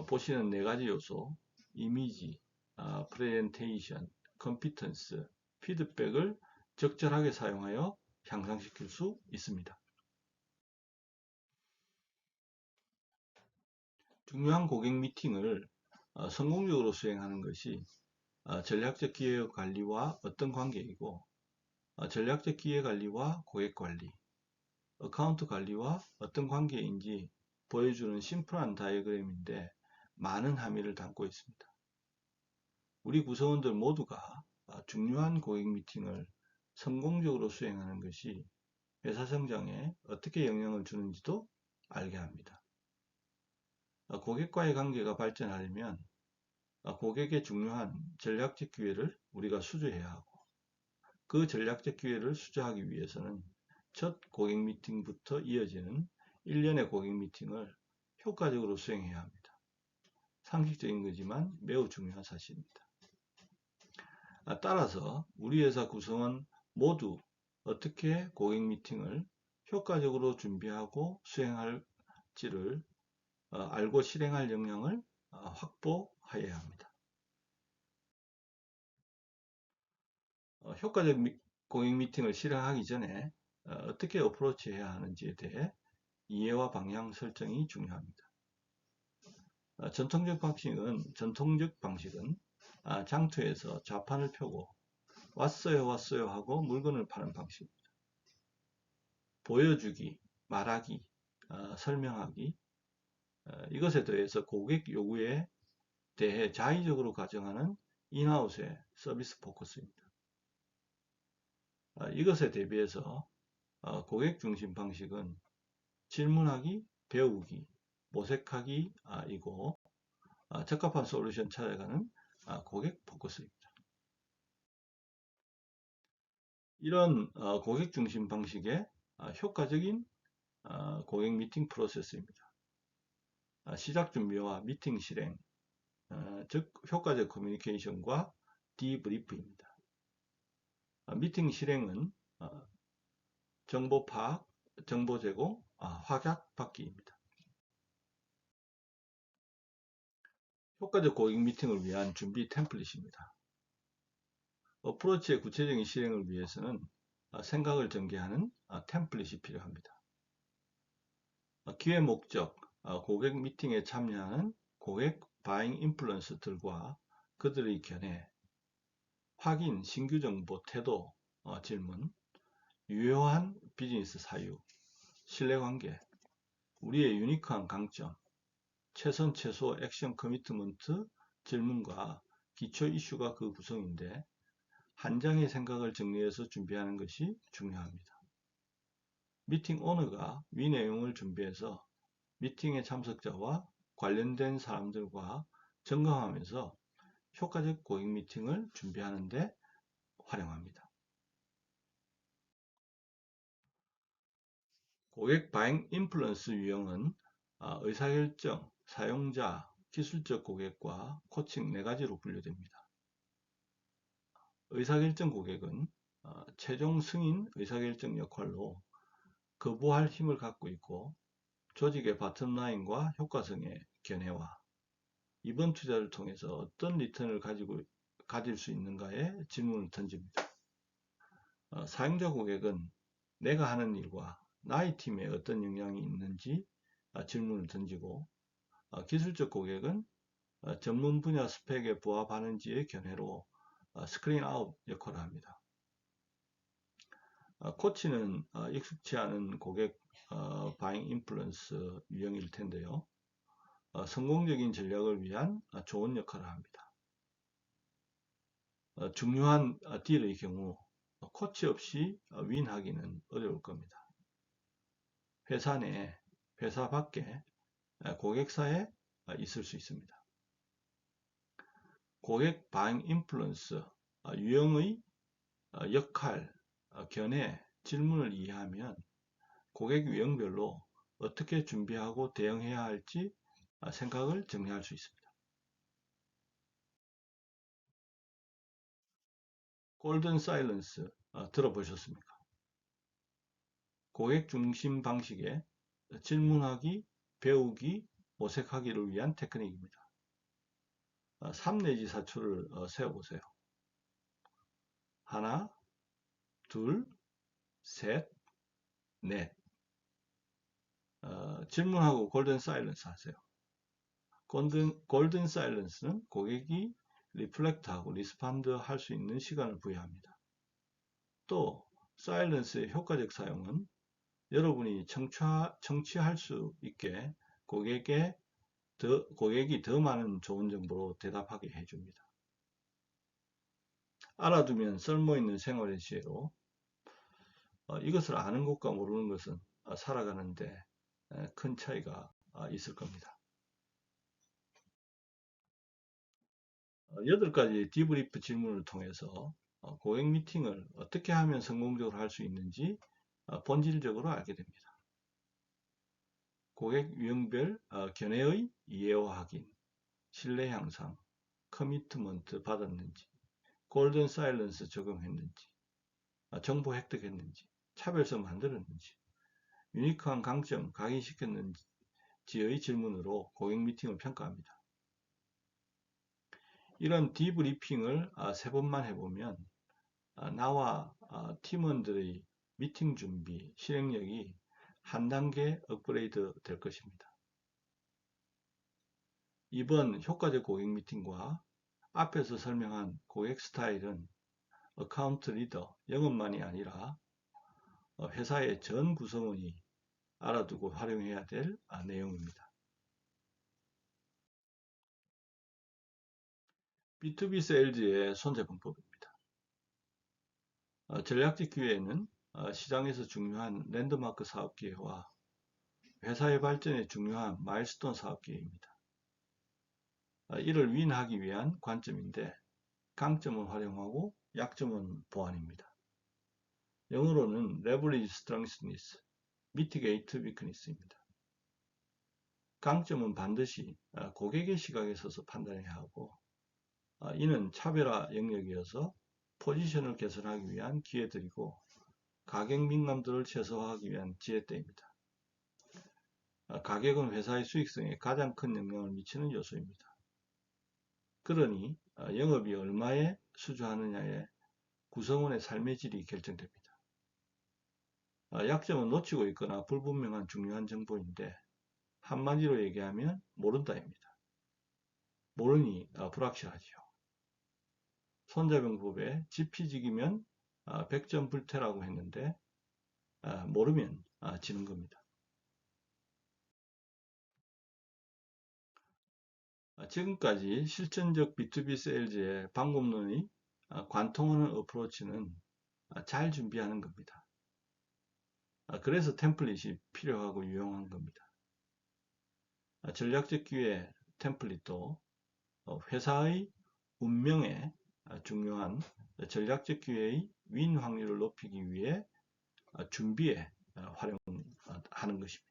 보시는 4가지 요소, 이미지, 프레젠테이션, 컴피턴스, 피드백을 적절하게 사용하여 향상시킬 수 있습니다. 중요한 고객 미팅을 성공적으로 수행하는 것이 전략적 기획 관리와 어떤 관계이고, 전략적 기획 관리와 고객 관리, 어카운트 관리와 어떤 관계인지 보여주는 심플한 다이어그램인데 많은 함의를 담고 있습니다. 우리 구성원들 모두가 중요한 고객 미팅을 성공적으로 수행하는 것이 회사 성장에 어떻게 영향을 주는지도 알게 합니다. 고객과의 관계가 발전하려면 고객의 중요한 전략적 기회를 우리가 수주해야 하고, 그 전략적 기회를 수주하기 위해서는 첫 고객 미팅부터 이어지는 일련의 고객 미팅을 효과적으로 수행해야 합니다. 상식적인 거지만 매우 중요한 사실입니다. 따라서 우리 회사 구성원 모두 어떻게 고객 미팅을 효과적으로 준비하고 수행할지를 알고 실행할 역량을 확보해야 합니다. 효과적 고객 미팅을 실행하기 전에 어떻게 어프로치 해야 하는지에 대해 이해와 방향 설정이 중요합니다. 전통적 방식은 장터에서 좌판을 펴고 왔어요 하고 물건을 파는 방식입니다. 보여주기, 말하기, 설명하기, 이것에 대해서 고객 요구에 대해 자의적으로 가정하는 인하우스의 서비스 포커스입니다. 이것에 대비해서 고객 중심 방식은 질문하기, 배우기, 모색하기이고 적합한 솔루션 찾아가는 고객 포커스입니다. 이런 고객 중심 방식의 효과적인 고객 미팅 프로세스입니다. 시작 준비와 미팅 실행, 즉 효과적 커뮤니케이션과 디브리프입니다. 미팅 실행은 정보 파악, 정보 제공, 확약 받기입니다. 효과적 고객 미팅을 위한 준비 템플릿입니다. 어프로치의 구체적인 실행을 위해서는 생각을 전개하는 템플릿이 필요합니다. 기회 목적, 고객 미팅에 참여하는 고객 바잉 인플루언서들과 그들의 견해, 확인, 신규 정보, 태도, 질문, 유효한 비즈니스 사유, 신뢰관계, 우리의 유니크한 강점, 최선 최소 액션 커미트먼트 질문과 기초 이슈가 그 구성인데 한 장의 생각을 정리해서 준비하는 것이 중요합니다. 미팅 오너가 위 내용을 준비해서 미팅의 참석자와 관련된 사람들과 점검하면서 효과적 고객 미팅을 준비하는 데 활용합니다. 고객 바잉 인플루언스 유형은 의사결정, 사용자, 기술적 고객과 코칭 네 가지로 분류됩니다. 의사결정 고객은 최종 승인 의사결정 역할로 거부할 힘을 갖고 있고 조직의 바텀라인과 효과성의 견해와 이번 투자를 통해서 어떤 리턴을 가질 수 있는가에 질문을 던집니다. 사용자 고객은 내가 하는 일과 나의 팀에 어떤 영향이 있는지 질문을 던지고 기술적 고객은 전문 분야 스펙에 부합하는지의 견해로 스크린 아웃 역할을 합니다. 코치는 익숙치 않은 고객 바잉 인플루언스 유형일 텐데요. 성공적인 전략을 위한 좋은 역할을 합니다. 중요한 딜의 경우 코치 없이 윈하기는 어려울 겁니다. 회사 내, 회사 밖에 고객사에 있을 수 있습니다. 고객 바잉 인플루언스 유형의 역할, 견해, 질문을 이해하면 고객 유형별로 어떻게 준비하고 대응해야 할지 생각을 정리할 수 있습니다. 골든 사일런스 들어보셨습니까? 고객 중심 방식의 질문하기, 배우기, 모색하기를 위한 테크닉입니다. 3 내지 4초를 세어보세요. 하나, 둘, 셋, 넷. 질문하고 골든 사일런스 하세요. 골든 사일런스는 고객이 리플렉트하고 리스판드 할 수 있는 시간을 부여합니다. 또 사일런스의 효과적 사용은 여러분이 청취할 수 있게 고객이 더 많은 좋은 정보로 대답하게 해줍니다. 알아두면 쓸모있는 생활의 지혜로 이것을 아는 것과 모르는 것은 살아가는데 큰 차이가 있을 겁니다. 8가지 디브리프 질문을 통해서 고객 미팅을 어떻게 하면 성공적으로 할 수 있는지 본질적으로 알게 됩니다. 고객 유형별 견해의 이해와 확인, 신뢰 향상, 커미트먼트 받았는지, 골든 사일런스 적용했는지, 정보 획득했는지, 차별성 만들었는지, 유니크한 강점 각인시켰는지의 질문으로 고객 미팅을 평가합니다. 이런 디브리핑을 3번만 해보면 나와 팀원들의 미팅 준비, 실행력이 한 단계 업그레이드 될 것입니다. 이번 효과적 고객 미팅과 앞에서 설명한 고객 스타일은 어카운트 리더, 영업만이 아니라 회사의 전 구성원이 알아두고 활용해야 될 내용입니다. B2B 세일즈의 손재방법입니다. 전략적 기회는 시장에서 중요한 랜드마크 사업 기회와 회사의 발전에 중요한 마일스톤 사업 기회입니다. 이를 윈하기 위한 관점인데 강점은 활용하고 약점은 보완입니다. 영어로는 leverage strengths, mitigate weakness입니다. 강점은 반드시 고객의 시각에 서서 판단해야 하고 이는 차별화 영역이어서 포지션을 개선하기 위한 기회들이고 가격 민감도를 최소화하기 위한 지렛대입니다. 가격은 회사의 수익성에 가장 큰 영향을 미치는 요소입니다. 그러니 영업이 얼마에 수주하느냐에 구성원의 삶의 질이 결정됩니다. 약점은 놓치고 있거나 불분명한 중요한 정보인데 한마디로 얘기하면 모른다입니다. 모르니 불확실하지요. 손자병법에 지피지기면 백전불태라고 했는데 모르면 지는 겁니다. 지금까지 실전적 B2B 세일즈의 방법론의 관통하는 어프로치는 잘 준비하는 겁니다. 그래서 템플릿이 필요하고 유용한 겁니다. 전략적 기회 템플릿도 회사의 운명에 중요한 전략적 기회의 윈 확률을 높이기 위해 준비에 활용하는 것입니다.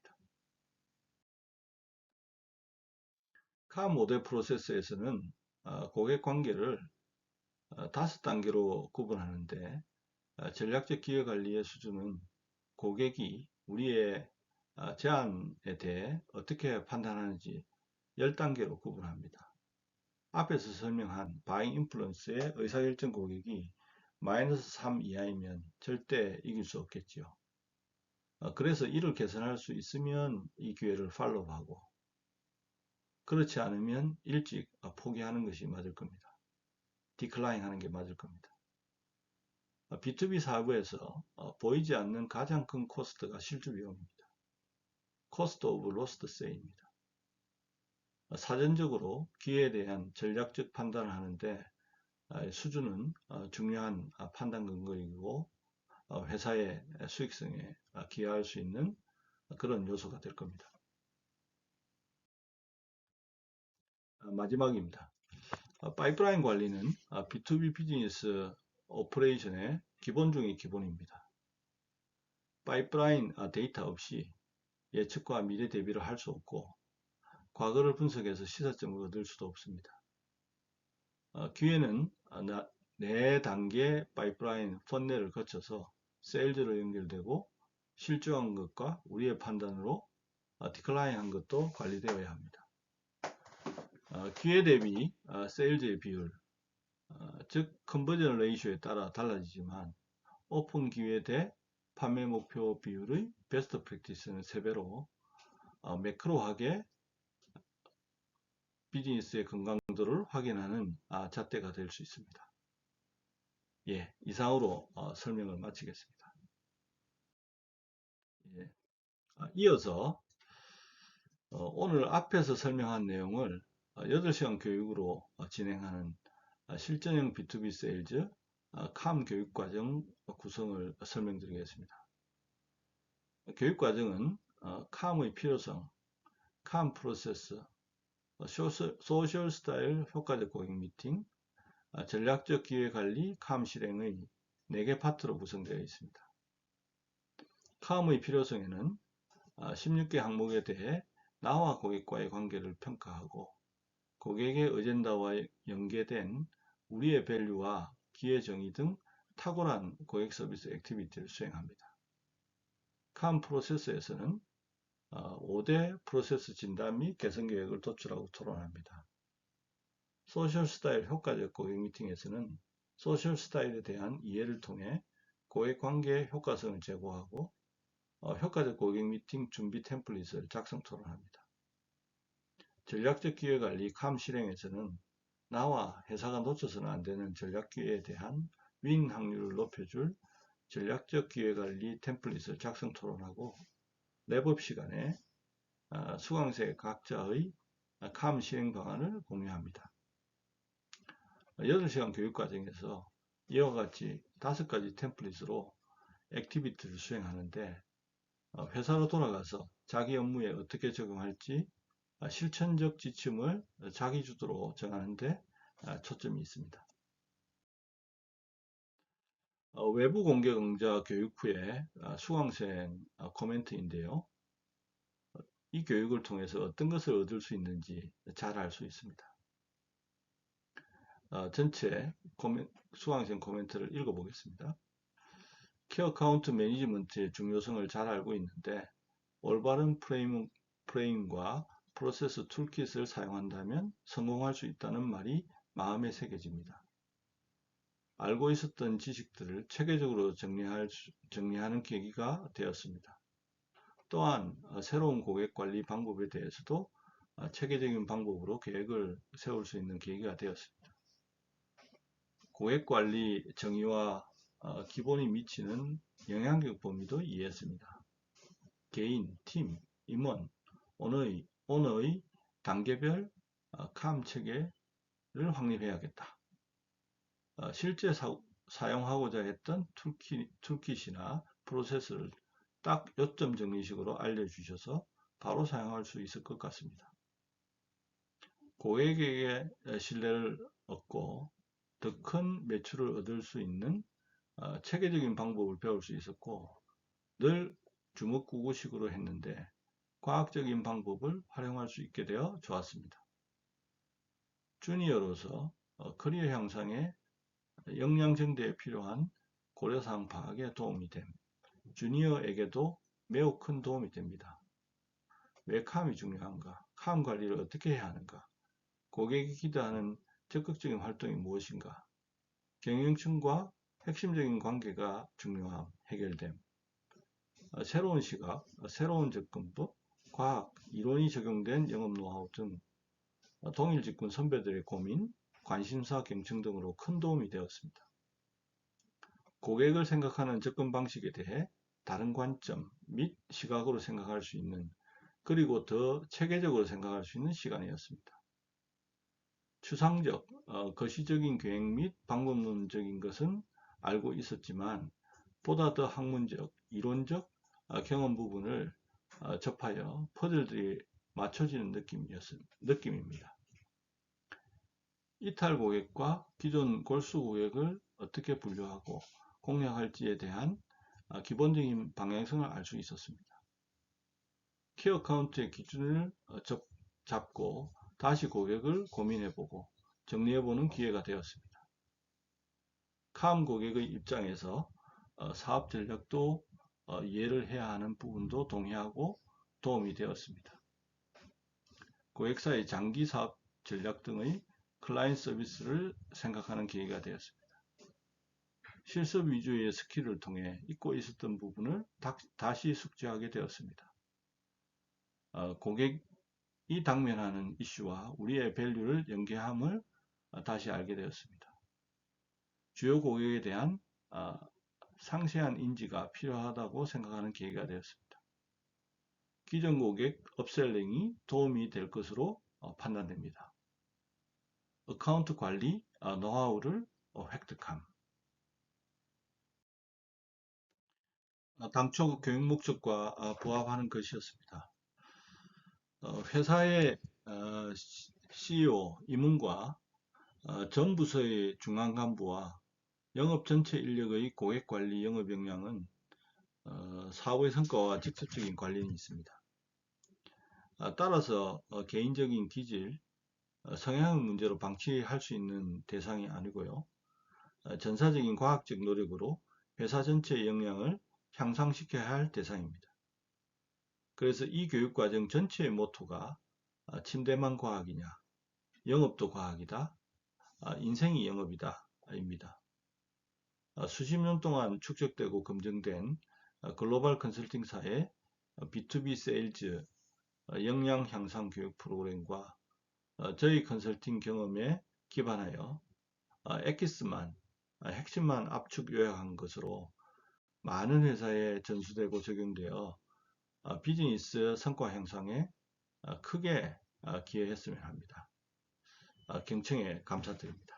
카 모델 프로세스에서는 고객 관계를 5단계로 구분하는데 전략적 기회 관리의 수준은 고객이 우리의 제안에 대해 어떻게 판단하는지 10단계로 구분합니다. 앞에서 설명한 바잉 인플루언스의 의사결정 고객이 -3 이하이면 절대 이길 수 없겠지요. 그래서 이를 개선할 수 있으면 이 기회를 팔로우하고 그렇지 않으면 일찍 포기하는 것이 맞을 겁니다. 디클라인 하는 게 맞을 겁니다. B2B 사업에서 보이지 않는 가장 큰 코스트가 실주 비용입니다. 코스트 오브 로스트 세일입니다. 사전적으로 기회에 대한 전략적 판단을 하는데 수준은 중요한 판단 근거이고 회사의 수익성에 기여할 수 있는 그런 요소가 될 겁니다. 마지막입니다. 파이프라인 관리는 B2B 비즈니스 오퍼레이션의 기본 중의 기본입니다. 파이프라인 데이터 없이 예측과 미래 대비를 할 수 없고 과거를 분석해서 시사점을 얻을 수도 없습니다. 기회는 4단계 파이프라인 펀넬을 거쳐서 세일즈로 연결되고 실주한 것과 우리의 판단으로 디클라인한 것도 관리되어야 합니다. 기회 대비 세일즈의 비율, 즉 컨버전 레이쇼에 따라 달라지지만 오픈 기회 대 판매 목표 비율의 베스트 프랙티스는 3배로 매크로하게 비즈니스의 건강도를 확인하는 잣대가 될 수 있습니다. 예, 이상으로 설명을 마치겠습니다. 예, 이어서 오늘 앞에서 설명한 내용을 8시간 교육으로 진행하는 실전형 B2B 세일즈 캄 교육과정 구성을 설명드리겠습니다. 교육과정은 캄의 필요성, 캄 프로세스, 소셜 스타일 효과적 고객 미팅, 전략적 기회 관리, 캄 실행의 4개 파트로 구성되어 있습니다. 캄의 필요성에는 16개 항목에 대해 나와 고객과의 관계를 평가하고 고객의 어젠다와 연계된 우리의 밸류와 기회 정의 등 탁월한 고객 서비스 액티비티를 수행합니다. 캄 프로세스에서는 5대 프로세스 진단 및 개선 계획을 도출하고 토론합니다. 소셜 스타일 효과적 고객 미팅에서는 소셜 스타일에 대한 이해를 통해 고객 관계의 효과성을 제고하고 효과적 고객 미팅 준비 템플릿을 작성 토론합니다. 전략적 기회 관리 캄 실행에서는 나와 회사가 놓쳐서는 안 되는 전략 기회에 대한 윈 확률을 높여줄 전략적 기회 관리 템플릿을 작성 토론하고 랩업 시간에 수강생 각자의 캄 실행 방안을 공유합니다. 8시간 교육 과정에서 이와 같이 5가지 템플릿으로 액티비티를 수행하는데 회사로 돌아가서 자기 업무에 어떻게 적용할지 실천적 지침을 자기 주도로 정하는데 초점이 있습니다. 외부 공개 강좌 교육 후에 수강생 코멘트인데요. 이 교육을 통해서 어떤 것을 얻을 수 있는지 잘 알 수 있습니다. 전체 수강생 코멘트를 읽어보겠습니다. 키 어카운트 매니지먼트의 중요성을 잘 알고 있는데 올바른 프레임과 프로세스 툴킷을 사용한다면 성공할 수 있다는 말이 마음에 새겨집니다. 알고 있었던 지식들을 체계적으로 정리하는 계기가 되었습니다. 또한 새로운 고객 관리 방법에 대해서도 체계적인 방법으로 계획을 세울 수 있는 계기가 되었습니다. 고객 관리 정의와 기본이 미치는 영향력 범위도 이해했습니다. 개인, 팀, 임원, 오너의 단계별 캄 체계를 확립해야겠다. 실제 사용하고자 했던 툴킷이나 프로세스를 딱 요점 정리식으로 알려주셔서 바로 사용할 수 있을 것 같습니다. 고객에게 신뢰를 얻고 더 큰 매출을 얻을 수 있는 체계적인 방법을 배울 수 있었고 늘 주먹구구식으로 했는데 과학적인 방법을 활용할 수 있게 되어 좋았습니다. 주니어로서 커리어 향상에 역량정대에 필요한 고려사항 파악에 도움이 됨. 주니어에게도 매우 큰 도움이 됩니다. 왜 캄이 중요한가? 캄 관리를 어떻게 해야 하는가? 고객이 기대하는 적극적인 활동이 무엇인가? 경영층과 핵심적인 관계가 중요함, 해결됨. 새로운 시각, 새로운 접근법, 과학, 이론이 적용된 영업 노하우 등 동일 직군 선배들의 고민, 관심사 경청 등으로 큰 도움이 되었습니다. 고객을 생각하는 접근 방식에 대해 다른 관점 및 시각으로 생각할 수 있는, 그리고 더 체계적으로 생각할 수 있는 시간이었습니다. 추상적, 거시적인 계획 및 방법론적인 것은 알고 있었지만 보다 더 학문적, 이론적 경험 부분을 접하여 퍼즐들이 맞춰지는 느낌입니다. 이탈 고객과 기존 골수 고객을 어떻게 분류하고 공략할지에 대한 기본적인 방향성을 알 수 있었습니다. 키 어카운트의 기준을 잡고 다시 고객을 고민해보고 정리해보는 기회가 되었습니다. 캄 고객의 입장에서 사업 전략도 이해를 해야 하는 부분도 동의하고 도움이 되었습니다. 고객사의 장기 사업 전략 등의 클라이언트 서비스를 생각하는 계기가 되었습니다. 실습 위주의 스킬을 통해 잊고 있었던 부분을 다시 숙지하게 되었습니다. 고객이 당면하는 이슈와 우리의 밸류를 연계함을 다시 알게 되었습니다. 주요 고객에 대한 상세한 인지가 필요하다고 생각하는 계기가 되었습니다. 기존 고객 업셀링이 도움이 될 것으로 판단됩니다. 어카운트 관리 노하우를 획득함. 당초 교육 목적과 부합하는 것이었습니다. 회사의 CEO, 임원과 전 부서의 중앙 간부와 영업 전체 인력의 고객 관리 영업 역량은 사업의 성과와 직접적인 관련이 있습니다. 따라서 개인적인 기질, 성향의 문제로 방치할 수 있는 대상이 아니고요. 전사적인 과학적 노력으로 회사 전체의 역량을 향상시켜야 할 대상입니다. 그래서 이 교육과정 전체의 모토가 침대만 과학이냐, 영업도 과학이다, 인생이 영업이다 입니다. 수십 년 동안 축적되고 검증된 글로벌 컨설팅사의 B2B 세일즈 역량 향상 교육 프로그램과 저희 컨설팅 경험에 기반하여 엑기스만, 핵심만 압축 요약한 것으로 많은 회사에 전수되고 적용되어 비즈니스 성과 향상에 크게 기여했으면 합니다. 경청에 감사드립니다.